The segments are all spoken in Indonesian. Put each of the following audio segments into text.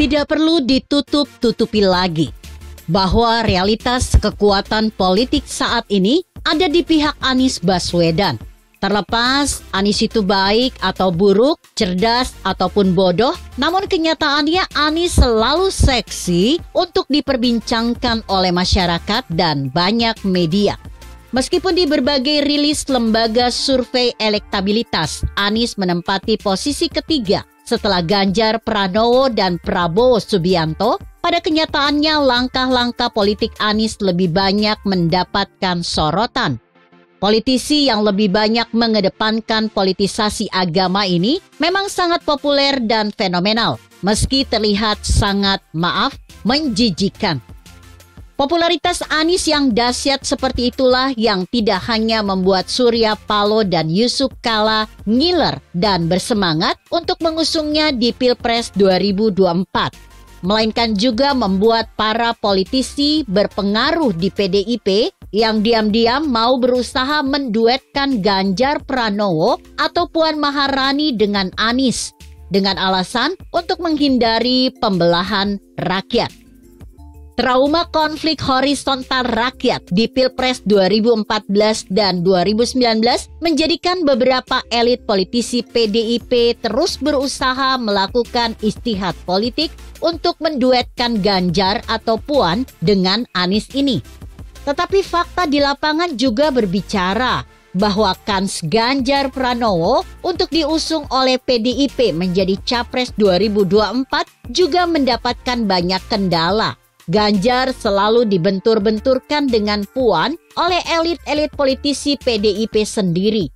Tidak perlu ditutup-tutupi lagi bahwa realitas kekuatan politik saat ini ada di pihak Anies Baswedan. Terlepas Anies itu baik atau buruk, cerdas ataupun bodoh, namun kenyataannya Anies selalu seksi untuk diperbincangkan oleh masyarakat dan banyak media. Meskipun di berbagai rilis lembaga survei elektabilitas, Anies menempati posisi ketiga setelah Ganjar Pranowo dan Prabowo Subianto, pada kenyataannya langkah-langkah politik Anies lebih banyak mendapatkan sorotan. Politisi yang lebih banyak mengedepankan politisasi agama ini memang sangat populer dan fenomenal, meski terlihat sangat, menjijikan. Popularitas Anies yang dahsyat seperti itulah yang tidak hanya membuat Surya Paloh dan Yusuf Kala ngiler dan bersemangat untuk mengusungnya di Pilpres 2024, melainkan juga membuat para politisi berpengaruh di PDIP yang diam-diam mau berusaha menduetkan Ganjar Pranowo atau Puan Maharani dengan Anies dengan alasan untuk menghindari pembelahan rakyat. Trauma konflik horizontal rakyat di Pilpres 2014 dan 2019 menjadikan beberapa elit politisi PDIP terus berusaha melakukan istihad politik untuk menduetkan Ganjar atau Puan dengan Anies ini. Tetapi fakta di lapangan juga berbicara bahwa kans Ganjar Pranowo untuk diusung oleh PDIP menjadi Capres 2024 juga mendapatkan banyak kendala. Ganjar selalu dibentur-benturkan dengan Puan oleh elit-elit politisi PDIP sendiri.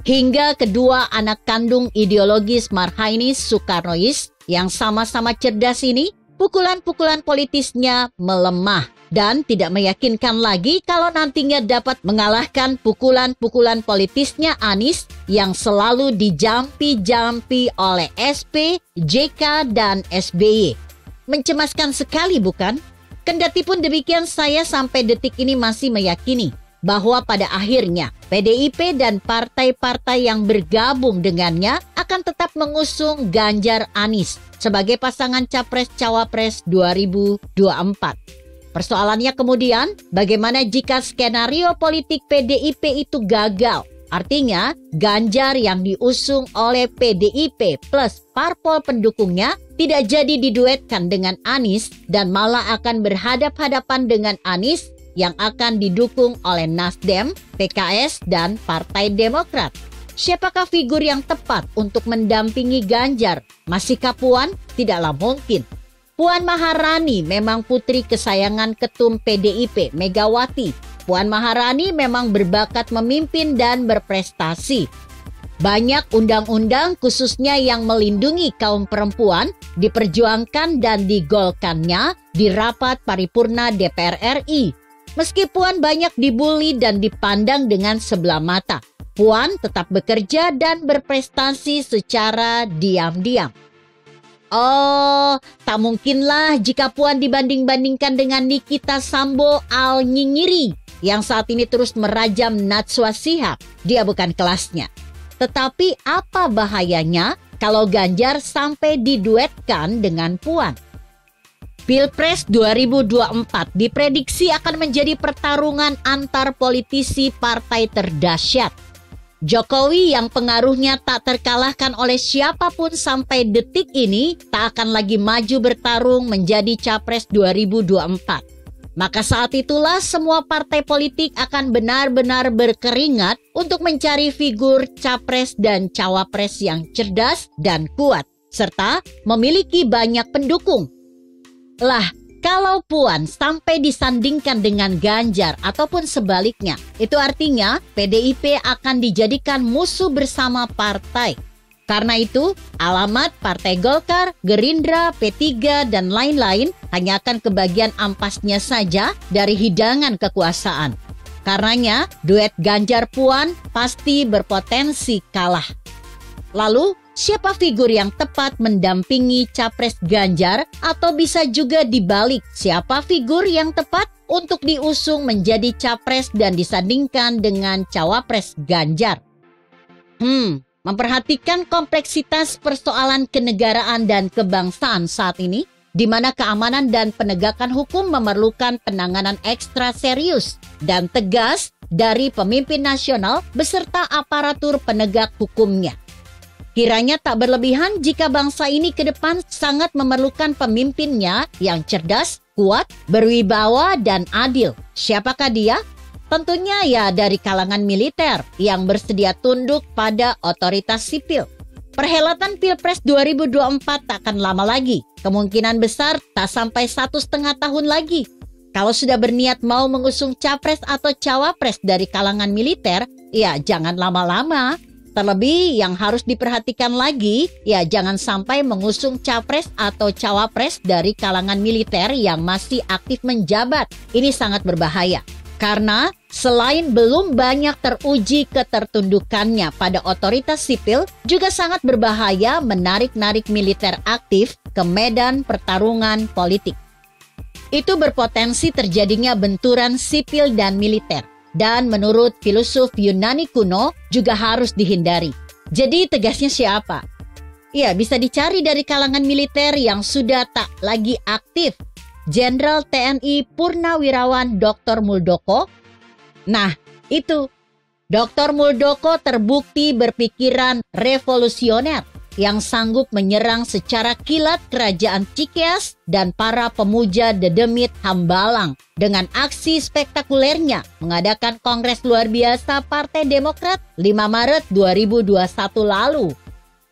Hingga kedua anak kandung ideologis Marhainis Soekarnois yang sama-sama cerdas ini, pukulan-pukulan politisnya melemah dan tidak meyakinkan lagi kalau nantinya dapat mengalahkan pukulan-pukulan politisnya Anies yang selalu dijampi-jampi oleh SP, JK, dan SBY. Mencemaskan sekali bukan? Kendati pun demikian, saya sampai detik ini masih meyakini bahwa pada akhirnya PDIP dan partai-partai yang bergabung dengannya akan tetap mengusung Ganjar Anies sebagai pasangan Capres-Cawapres 2024. Persoalannya kemudian, bagaimana jika skenario politik PDIP itu gagal? Artinya, Ganjar yang diusung oleh PDIP plus parpol pendukungnya tidak jadi diduetkan dengan Anies dan malah akan berhadap-hadapan dengan Anies yang akan didukung oleh Nasdem, PKS, dan Partai Demokrat. Siapakah figur yang tepat untuk mendampingi Ganjar? Masihkah Puan? Tidaklah mungkin. Puan Maharani memang putri kesayangan Ketum PDIP, Megawati. Puan Maharani memang berbakat memimpin dan berprestasi. Banyak undang-undang khususnya yang melindungi kaum perempuan diperjuangkan dan digolkannya di rapat paripurna DPR RI. Meski Puan banyak dibully dan dipandang dengan sebelah mata, Puan tetap bekerja dan berprestasi secara diam-diam. Oh, tak mungkinlah jika Puan dibanding-bandingkan dengan Nikita Sambo Al-Nyinyiri yang saat ini terus merajam Najwa Shihab. Dia bukan kelasnya. Tetapi apa bahayanya kalau Ganjar sampai diduetkan dengan Puan? Pilpres 2024 diprediksi akan menjadi pertarungan antar politisi partai terdahsyat. Jokowi yang pengaruhnya tak terkalahkan oleh siapapun sampai detik ini tak akan lagi maju bertarung menjadi Capres 2024. Maka saat itulah semua partai politik akan benar-benar berkeringat untuk mencari figur Capres dan Cawapres yang cerdas dan kuat, serta memiliki banyak pendukung. Lah, kalau Puan sampai disandingkan dengan Ganjar ataupun sebaliknya, itu artinya PDIP akan dijadikan musuh bersama partai. Karena itu, alamat Partai Golkar, Gerindra, P3, dan lain-lain hanya akan kebagian ampasnya saja dari hidangan kekuasaan. Karenanya, duet Ganjar-Puan pasti berpotensi kalah. Lalu, siapa figur yang tepat mendampingi Capres Ganjar atau bisa juga dibalik siapa figur yang tepat untuk diusung menjadi Capres dan disandingkan dengan Cawapres Ganjar? Memperhatikan kompleksitas persoalan kenegaraan dan kebangsaan saat ini, di mana keamanan dan penegakan hukum memerlukan penanganan ekstra serius dan tegas dari pemimpin nasional beserta aparatur penegak hukumnya. Kiranya tak berlebihan jika bangsa ini ke depan sangat memerlukan pemimpinnya yang cerdas, kuat, berwibawa, dan adil. Siapakah dia? Tentunya ya dari kalangan militer yang bersedia tunduk pada otoritas sipil. Perhelatan Pilpres 2024 tak akan lama lagi. Kemungkinan besar tak sampai 1,5 tahun lagi. Kalau sudah berniat mau mengusung capres atau cawapres dari kalangan militer, ya jangan lama-lama. Terlebih yang harus diperhatikan lagi, ya jangan sampai mengusung capres atau cawapres dari kalangan militer yang masih aktif menjabat. Ini sangat berbahaya. Karena selain belum banyak teruji ketertundukannya pada otoritas sipil, juga sangat berbahaya menarik-narik militer aktif ke medan pertarungan politik. Itu berpotensi terjadinya benturan sipil dan militer. Dan menurut filosof Yunani kuno juga harus dihindari. Jadi tegasnya siapa? Ya, bisa dicari dari kalangan militer yang sudah tak lagi aktif. Jenderal TNI Purnawirawan Dr. Muldoko. Nah, itu. Dr. Muldoko terbukti berpikiran revolusioner yang sanggup menyerang secara kilat kerajaan Cikeas dan para pemuja Dedemit Hambalang dengan aksi spektakulernya mengadakan Kongres Luar Biasa Partai Demokrat 5 Maret 2021 lalu.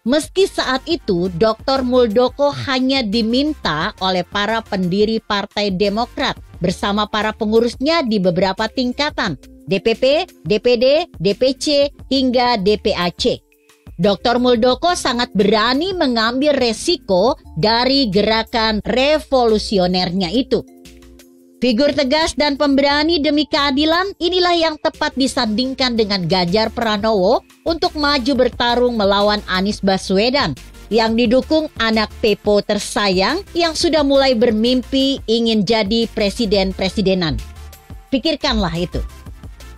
Meski saat itu Dr. Muldoko hanya diminta oleh para pendiri Partai Demokrat bersama para pengurusnya di beberapa tingkatan, DPP, DPD, DPC, hingga DPAC. Dr. Muldoko sangat berani mengambil resiko dari gerakan revolusionernya itu. Figur tegas dan pemberani demi keadilan inilah yang tepat disandingkan dengan Ganjar Pranowo untuk maju bertarung melawan Anies Baswedan yang didukung anak Pepo tersayang yang sudah mulai bermimpi ingin jadi presiden-presidenan. Pikirkanlah itu.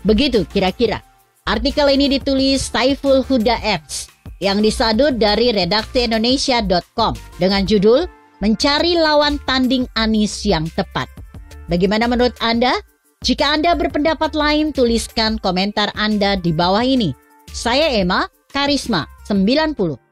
Begitu kira-kira. Artikel ini ditulis Saiful Huda X yang disadut dari redaksi Indonesia.com dengan judul Mencari Lawan Tanding Anies yang Tepat. Bagaimana menurut Anda? Jika Anda berpendapat lain, tuliskan komentar Anda di bawah ini. Saya Emma, Karisma 90.